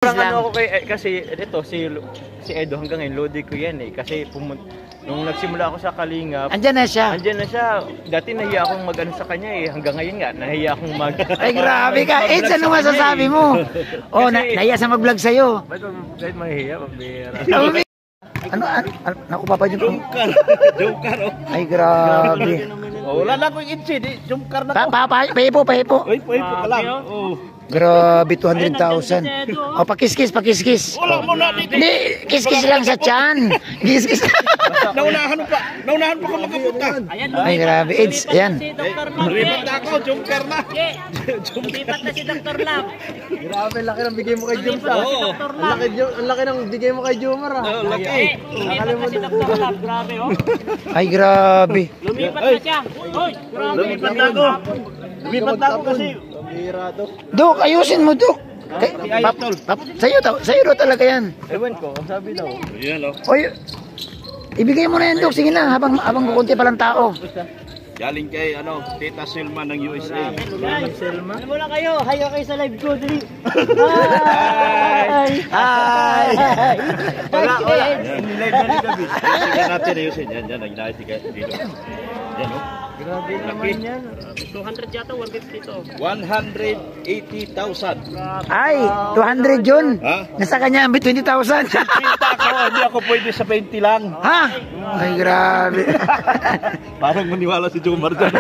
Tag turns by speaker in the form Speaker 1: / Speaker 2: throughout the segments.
Speaker 1: Parang ano ako kasi ito si Edo hanggang ngayon lodi ko yan eh kasi nung nagsimula ako sa Kalingap.
Speaker 2: Andyan na siya.
Speaker 1: Dati nahiya akong mag-ano sa kanya eh. Hanggang ngayon nga nahiya akong
Speaker 2: Ay grabe ka. Eds, ano masasabi mo? Oh, nahiya sa mag-vlog sa'yo.
Speaker 1: Kahit mahiya, mabihira.
Speaker 2: Ano? Naku papa dyan.
Speaker 3: Jumkar oh.
Speaker 2: Ay grabe.
Speaker 3: Oh, wala na ko yung itsi, jumkar na ko.
Speaker 2: Pahipo.
Speaker 3: Uy, ka lang. Oh.
Speaker 2: Grabe, 200,000. O, pakiskis.
Speaker 3: Wala mo na dito.
Speaker 2: Hindi, kiskis lang sa tiyan. Kiskis.
Speaker 3: Naunahan pa ka makapunta.
Speaker 2: Ay, grabe. Eds, ayan.
Speaker 3: Lipat na ako, jumkar na.
Speaker 4: Lipat na si Dr. Lab.
Speaker 1: Grabe, laki ng bigay mo kay Jumsa.
Speaker 3: Oo.
Speaker 1: Ang laki ng bigay mo kay Jumar ah.
Speaker 3: Oh, laki.
Speaker 4: Lumipat na si Dr. Lab. Grabe oh.
Speaker 2: Ay, grabe.
Speaker 4: Lumipat na siya. Uy, grabe.
Speaker 3: Lumipat na ako kasi.
Speaker 1: Mabihira to.
Speaker 2: Dok, ayusin mo, Dok. Sa'yo daw talaga yan.
Speaker 1: Ewan ko, ang sabi daw.
Speaker 3: Yan oh.
Speaker 2: Oy, ibigay mo na yan, Dok. Sige na, habang kukunti palang tao.
Speaker 3: Galing kay Tita Selma ng USA.
Speaker 1: Selma.
Speaker 4: Ano muna kayo? Hayo kayo sa live ko. Dali.
Speaker 2: Hi!
Speaker 1: Wala. Live na ni David.
Speaker 3: Sige natin ayusin. Yan, nagdahil si dito. Yan oh.
Speaker 1: Grabe naman yan.
Speaker 4: 200 yata, 150 to.
Speaker 3: 180,000.
Speaker 2: Ay, 200 yun.
Speaker 3: Ha?
Speaker 2: Nasa kanya ang 20,000.
Speaker 3: Pinta ako, hindi ako pwede sa 20 lang.
Speaker 2: Ha? Ay, grabe.
Speaker 3: Parang maniwala si Jomar dyan.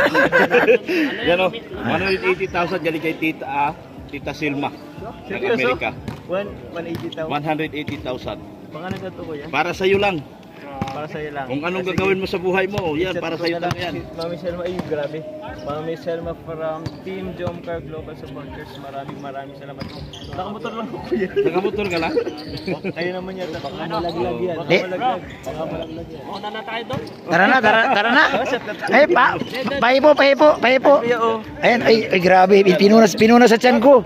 Speaker 3: Yan o, 180,000 galing kay Tita Selma ng Amerika.
Speaker 1: 180,000.
Speaker 3: 180,000.
Speaker 1: Mga nagkato ko yan.
Speaker 3: Para sa'yo lang.
Speaker 1: Para sa'yo lang.
Speaker 3: Kung anong gagawin mo sa buhay mo, yan, para sa'yo lang yan.
Speaker 1: Mami Selma, ay grabe. Mami Selma from Team Jomcar Global Supporters. Maraming salamat po. Nakamotor lang ako yan.
Speaker 3: Nakamotor ka lang?
Speaker 1: Kayo naman yata. Baka malaglag yan. Baka malaglag yan.
Speaker 4: Muna na tayo doon.
Speaker 2: Tara na. Ay, pahipo. Ayan, ay grabe. Pinuna sa tiyan ko.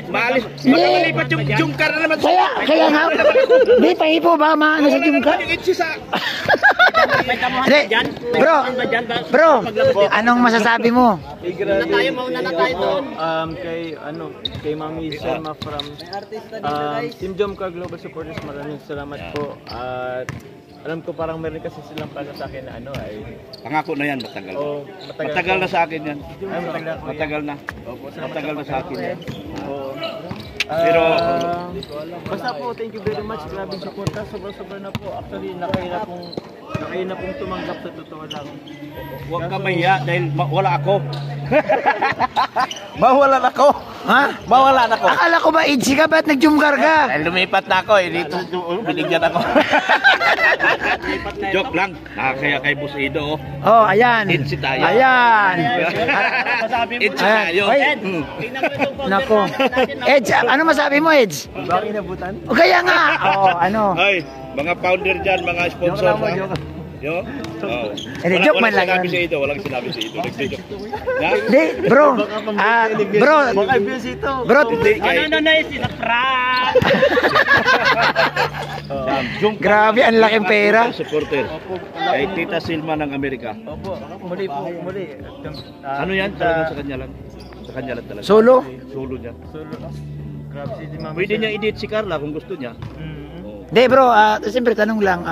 Speaker 3: Maalis.
Speaker 2: Hindi.
Speaker 3: Malipat yung Jomcar na naman.
Speaker 2: Kaya nga. Hindi, pahipo ba? Maano sa tiyan ka?
Speaker 3: Yung itsi sa...
Speaker 2: Hindi, bro, anong masasabi mo?
Speaker 4: Mauna na tayo doon.
Speaker 1: Kay Mami Selma from Team Jomcar Global Supporters, maraming salamat po. At alam ko parang meron kasi silang para sa akin na
Speaker 3: Pangako na yan, matagal.
Speaker 1: Oh,
Speaker 3: Matagal na sa akin yan.
Speaker 1: Ay,
Speaker 3: Matagal na. Matagal na sa akin yan.
Speaker 1: Oo.
Speaker 3: Pero
Speaker 1: basta po, thank you very much. Grabe suporta, sobra na po. Actually, nakahina pong tumanggap sa totoo lang.
Speaker 3: huwag ka mahiya dahil wala ako. Mawalan ako.
Speaker 2: Ha?
Speaker 3: Mawalan ako.
Speaker 2: Akala ko ba idsi ka? Ba't nag-jumgar ka?
Speaker 3: Lumipat na ako eh. Dito binigyan ako. Joke lang. Nakakaya kay Boss Ido.
Speaker 2: Oh, ayan.
Speaker 3: Idsi tayo.
Speaker 2: Ayan.
Speaker 3: Idsi tayo.
Speaker 2: Ay, nako. Edge, ano masabi mo, Edge?
Speaker 1: Bakit inabutan?
Speaker 2: O kaya nga. Oh, ano?
Speaker 3: Ay, mga founder dyan, mga sponsor. Yo? Oh.
Speaker 2: Joke man lang
Speaker 3: Walang sinabi
Speaker 2: yan.
Speaker 3: sa Ido. Walang sinabi sa Ido. Nagsijoke.
Speaker 2: Hindi, bro.
Speaker 1: Baka views ito.
Speaker 2: Bro.
Speaker 4: Ano na yun? Sila prank!
Speaker 2: Grabe, ang laking pera.
Speaker 3: Supporter. Kay Tita Selma ng Amerika.
Speaker 1: Opo, muli.
Speaker 3: Ano yan? Talagang sa kanya lang. Sa kanya lang talaga.
Speaker 2: Solo?
Speaker 3: Solo niya.
Speaker 1: Grabe si Mami.
Speaker 3: Pwede niya i-date si Carla kung gusto niya.
Speaker 2: Hindi, bro. Siyempre, tanong lang.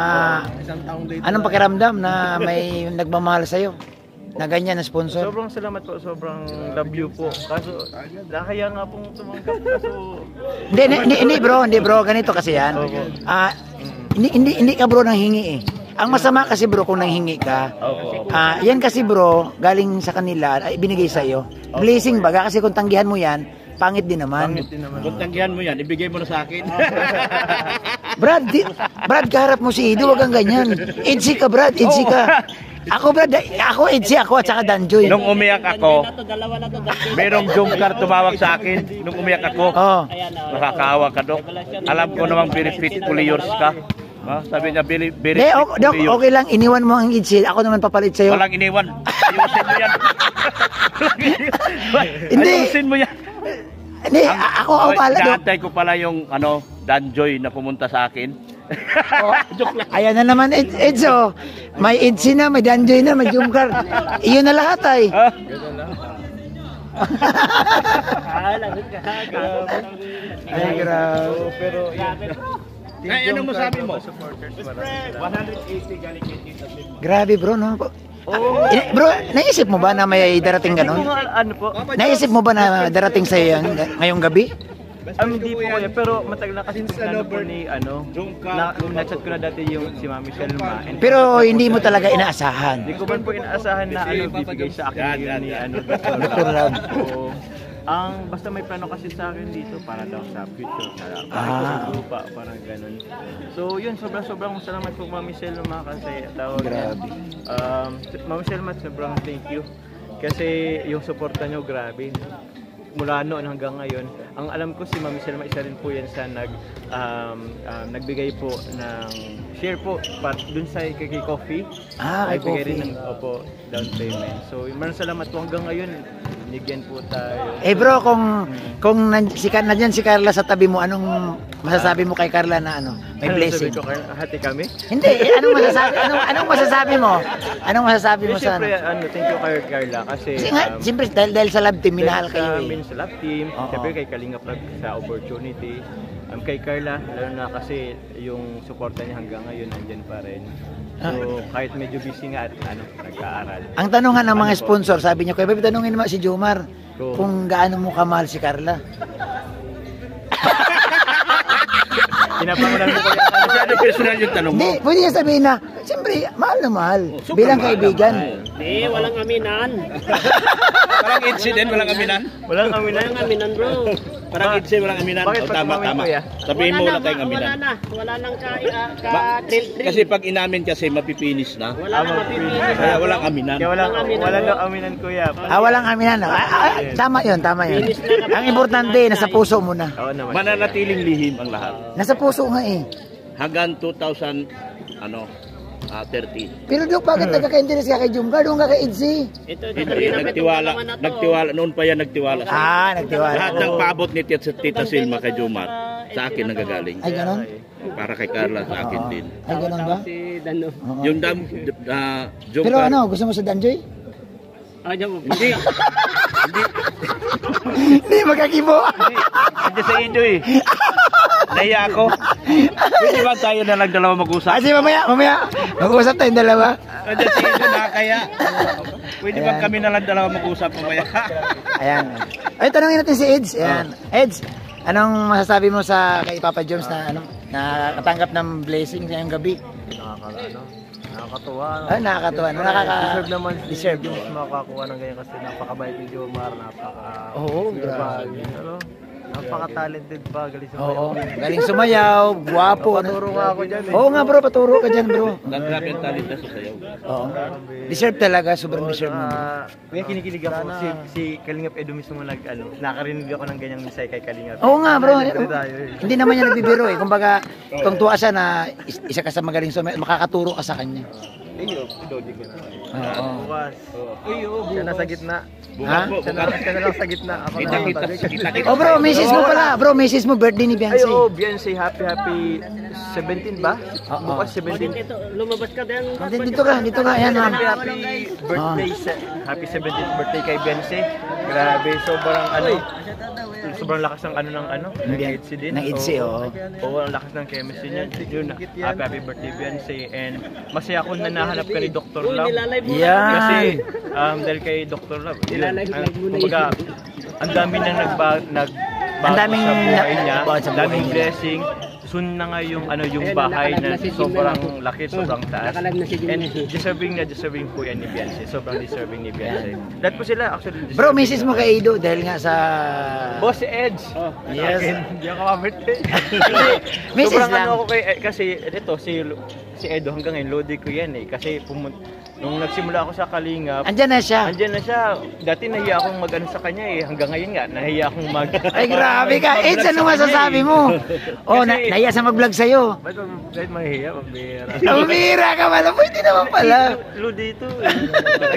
Speaker 2: Anong pakiramdam na may nagmamahal sa'yo? Na ganyan na sponsor?
Speaker 1: Sobrang salamat po, sobrang love you po. Kaso, nakaya nga pong tumanggap. Kaso,
Speaker 2: Hindi bro, ganito kasi yan. Hindi ka bro nang hingi eh. Ang masama kasi bro kung nanghingi ka. Yan kasi bro, galing sa kanila, ay binigay sa iyo. Blessing baga kasi kung tanggihan mo yan, pangit din naman.
Speaker 3: Kung tanggihan mo yan, ibigay mo na sa akin.
Speaker 2: Brad, kaharap mo si Ido, wag kang ganyan. Edgy ka, Brad, edgy ka. Ako edgy ako at saka Danjoy.
Speaker 3: Nung umiyak ako, merong Jomcar tumawag sa akin. Nung umiyak ako, nakakaawa ka Dok. Alam ko namang very faithfully yours ka. Sabi niya, very
Speaker 2: Dok, okay lang, iniwan mo ang edgy. Ako naman papalit sa'yo.
Speaker 3: Walang iniwan. Ayusin mo yan.
Speaker 2: Hindi.
Speaker 3: Ayusin mo yan.
Speaker 2: Hindi, ako pala Dok.
Speaker 3: Daantay ko pala yung Danjoy na pumunta sa akin.
Speaker 2: Ayan na naman Edzo. May Edsi na, may Danjoy na, may Jomcar. Iyon na lahat ay. Ay, grabe.
Speaker 1: Pero yun.
Speaker 3: Ay, anong masabi mo?
Speaker 1: Supporters, maraming salamat.
Speaker 3: 180 galing kay Tita Silma.
Speaker 2: Grabe bro, no?
Speaker 1: Oo.
Speaker 2: Bro, naisip mo ba na may darating
Speaker 1: Hindi ko
Speaker 2: ganon?
Speaker 1: nga, ano po?
Speaker 2: Naisip mo ba na darating sa'yo yan ngayong gabi?
Speaker 1: Hindi po kaya, pero matagal na kasi plano po ni na-chat ko na dati yung si Mami Selma.
Speaker 2: Pero hindi mo talaga inaasahan.
Speaker 1: Hindi ko man po inaasahan na bibigay sa akin yun ni
Speaker 2: Dr. Love.
Speaker 1: Oo. Basta may plano kasi sa akin dito para daw sa future na
Speaker 2: Ah.
Speaker 1: sa lupa, parang ganun. So yun, sobrang salamat po Mami Selma kasi tawag
Speaker 2: Grabe.
Speaker 1: Mami Selma, sobrang thank you. Kasi yung suporta nyo, grabe. Mula noon hanggang ngayon, ang alam ko si Mami Selma isa rin po yan sa nagbigay po ng share po dun sa kay Coffee.
Speaker 2: Kay
Speaker 1: Nagbigay rin
Speaker 2: Coffee.
Speaker 1: ng down payment. So maraming salamat po hanggang ngayon. Binigyan po tayo.
Speaker 2: Bro, kung nandiyan si Carla sa tabi mo, anong masasabi mo kay Carla na may blessing?
Speaker 1: Sabi ko, hati kami?
Speaker 2: Hindi, anong masasabi mo? Anong masasabi mo sa
Speaker 1: Siyempre, thank you kay Carla kasi
Speaker 2: Kasi nga, siyempre dahil sa love team, minahal kayo
Speaker 1: sa amin sa love team,
Speaker 2: Oo.
Speaker 1: siyempre kay Kalinga Prab sa opportunity. Kay Carla, lalo na kasi yung suporta niya hanggang ngayon andyan pa rin. So kahit medyo busy nga at nag-aaral.
Speaker 2: Ang tanongan ng mga
Speaker 1: Ano po?
Speaker 2: sponsor, sabi niyo, kaya tanungin mo si Jomar
Speaker 1: Oo.
Speaker 2: kung gaano mo kamahal si Carla.
Speaker 1: Pinapangunan mo ko yan.
Speaker 3: Masyado personal yung tanong mo.
Speaker 2: Hindi, pwede niya sabihin na, siyempre, mahal na mahal.
Speaker 3: Super
Speaker 2: Bilang
Speaker 3: mahal
Speaker 2: kaibigan.
Speaker 4: Hindi, walang aminan.
Speaker 3: Walang incident, walang aminan.
Speaker 1: Walang kami
Speaker 4: Walang aminan, bro.
Speaker 3: Parang incident, walang aminan.
Speaker 1: Bakit
Speaker 3: O,
Speaker 1: pag
Speaker 3: tama,
Speaker 1: kumamin
Speaker 3: tama.
Speaker 1: ko, ya?
Speaker 3: Sabihin mo
Speaker 4: Wala
Speaker 3: wala
Speaker 4: na,
Speaker 3: tayong
Speaker 4: wala
Speaker 3: aminan.
Speaker 4: na. Wala nang
Speaker 3: Ba-
Speaker 4: ka-trail-trail.
Speaker 3: Kasi pag inamin kasi mapipinis na.
Speaker 4: Wala nang mapipili.
Speaker 3: Kaya walang aminan.
Speaker 1: Kaya walang
Speaker 4: Aminan.
Speaker 1: wala daw aminan kuya.
Speaker 2: Walang aminan. Tama yun, tama yun. Ang importante, nasa puso mo na.
Speaker 1: Oo naman.
Speaker 3: Mananatiling lihim ang lahat.
Speaker 2: Nasa puso nga eh.
Speaker 3: Hanggang 2030.
Speaker 2: Pero Dok, bakit nagkaka-interest ka kay Jumgar? Doon ka kay Idzi.
Speaker 4: Ito,
Speaker 3: Nagtiwala, noon pa yan nagtiwala sa
Speaker 2: Nagtiwala.
Speaker 3: lahat ng paabot ni Tita Silma kay Jomar sa akin nanggagaling.
Speaker 2: Ay, ganon?
Speaker 3: Para kay Carla sa akin din.
Speaker 2: Ay, ganon ba?
Speaker 4: Si Dano.
Speaker 2: Oo.
Speaker 3: Yung
Speaker 2: Pero
Speaker 3: Jomar.
Speaker 2: gusto mo sa Danjoy?
Speaker 3: Hindi.
Speaker 2: Hindi, magkakibo.
Speaker 3: Hindi sa inyo eh. Naiya ako. Pwede ba tayo na lang dalawa mag-usap?
Speaker 2: Kasi mamaya. Mag-usap tayong dalawa.
Speaker 3: Nandiyan si Ido nakakaya. Pwede ba kami na lang dalawa mag-usap mamaya?
Speaker 2: Ayan. Ay, tanongin natin si Eds. Ayan. Eds, anong masasabi mo sa kay Papa Jones na nakatanggap ng blessing ngayong gabi?
Speaker 1: Nakakatuwa.
Speaker 2: Nakakatuwa.
Speaker 1: Deserve naman si
Speaker 2: Deserve.
Speaker 1: Jones makakuha ng ganyan kasi napakabait ni Jomar,
Speaker 2: Oo, grabe.
Speaker 1: Napaka-talented pa, galing sa
Speaker 2: Oo, galing sumayaw, guwapo.
Speaker 1: Paturo nga ako dyan eh.
Speaker 2: Oo nga bro, paturo ka dyan bro.
Speaker 3: Grabe ang talent na sa sayaw.
Speaker 2: Oo. Deserve talaga, sobrang deserve mo.
Speaker 1: Kaya kinikilig ako si Kalingap Edo mismo nakarinig ako ng ganyang misay kay Kalingap.
Speaker 2: Oo nga bro.
Speaker 1: Tayo eh.
Speaker 2: Hindi naman niya nagbibiro eh. Kumbaga, tuwa siya na isa ka sa magaling sumayaw, makakaturo ka sa kanya.
Speaker 1: Dodi ko na.
Speaker 2: Oo.
Speaker 1: Bukas. Siya nasa gitna.
Speaker 2: Ha?
Speaker 3: Bukas po,
Speaker 1: Siya na lang sa gitna. Ako na lang
Speaker 3: Kita-kita.
Speaker 1: tabi.
Speaker 3: Kita-kita.
Speaker 2: Oh bro, misis mo pala. Bro, misis mo, birthday ni
Speaker 1: Ay,
Speaker 2: Beyonce.
Speaker 1: oo, Beyonce, happy 17 ba?
Speaker 2: Oo.
Speaker 1: Bukas 17.
Speaker 4: Dito, lumabas ka din.
Speaker 2: Dito ka. Ayan ma'am.
Speaker 1: Happy birthday, happy 17th birthday kay Beyonce. Grabe, sobrang lakas ng ng ITZY din.
Speaker 2: Ng ITZY, oo.
Speaker 1: Oo, ang lakas ng chemistry niya. Yun, happy birthday Beyonce. And masaya ako na nahanap ka ni Dr. Love.
Speaker 4: Nilalive mo
Speaker 2: Yeah.
Speaker 1: Kasi dahil kay Dr. Love, yun, kumbaga, ang dami nang nagbago
Speaker 2: Ang daming
Speaker 1: sa buhay niya,
Speaker 2: nagbago sa
Speaker 1: ang
Speaker 2: buhay
Speaker 1: daming
Speaker 2: niya.
Speaker 1: blessing. Soon na nga yung bahay na sobrang laki, sobrang taas.
Speaker 4: Nakalag na si
Speaker 1: And
Speaker 4: Jimmy.
Speaker 1: deserving po yan ni Beyonce. Sobrang deserving ni Beyonce. Lahat po sila actually deserving.
Speaker 2: Bro, misis mo kay Ido dahil nga sa...
Speaker 1: Boss si Edge.
Speaker 2: Yes.
Speaker 1: Hindi ako ma-birthday.
Speaker 2: Misis
Speaker 1: Sobrang
Speaker 2: lang.
Speaker 1: ako kay kasi ito si Edo hanggang ngayon lodi ko yan eh kasi nung nagsimula ako sa Kalingap,
Speaker 2: Andyan na siya.
Speaker 1: andyan na siya. Dati nahiya akong mag-ano sa kanya eh. Hanggang ngayon nga, nahiya akong mag...
Speaker 2: Ay, grabe ka. Eds, ano masasabi mo? Oh, nahiya sa mag-vlog sa'yo.
Speaker 1: Ba't kahit mahihiya, magbihira.
Speaker 2: Namira ka pala. Pwede naman pala.
Speaker 1: Lodi ito eh.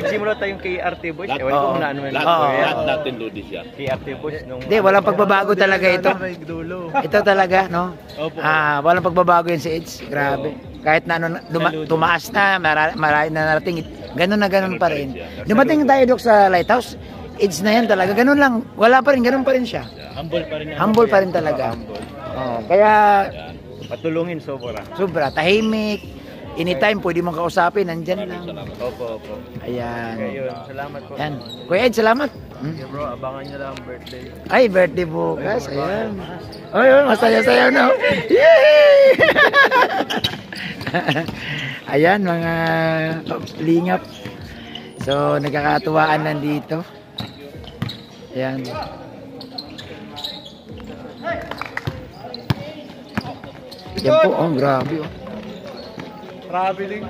Speaker 1: Nagsimula tayong kay RT Boys. Ewan ko kung naano yan.
Speaker 3: Lahat natin lodi siya.
Speaker 1: Kay RT Boys nung...
Speaker 2: Hindi, walang pagbabago talaga ito.
Speaker 1: Dulo.
Speaker 2: Ito talaga, no? Walang pagbabago yan si Eds. Grabe. Kahit na tumaas na, marami na narating. Ganun na ganun pa rin. Dumating tayo, Dok, sa Lighthouse. age na yan talaga. Ganun lang. Wala pa rin, ganun pa rin siya.
Speaker 4: Humble pa rin.
Speaker 2: Humble pa rin talaga. Oh, kaya
Speaker 1: Patulungin sobra.
Speaker 2: sobra, tahimik. Anytime pwede mong kausapin, nandyan lang.
Speaker 1: Opo.
Speaker 2: Ayan.
Speaker 1: Kaya yun, salamat po.
Speaker 2: Yan. Kuya Ed, salamat.
Speaker 1: Okay, bro, abangan nyo lang ang birthday.
Speaker 2: Ay, birthday bukas. Ayan. Ay, masaya-sayaw na. Yay! Ayan, mga lingap. So, nagkakatuwaan nandito. Ayan. Yan po, oh, grabe, oh.
Speaker 3: Traveling.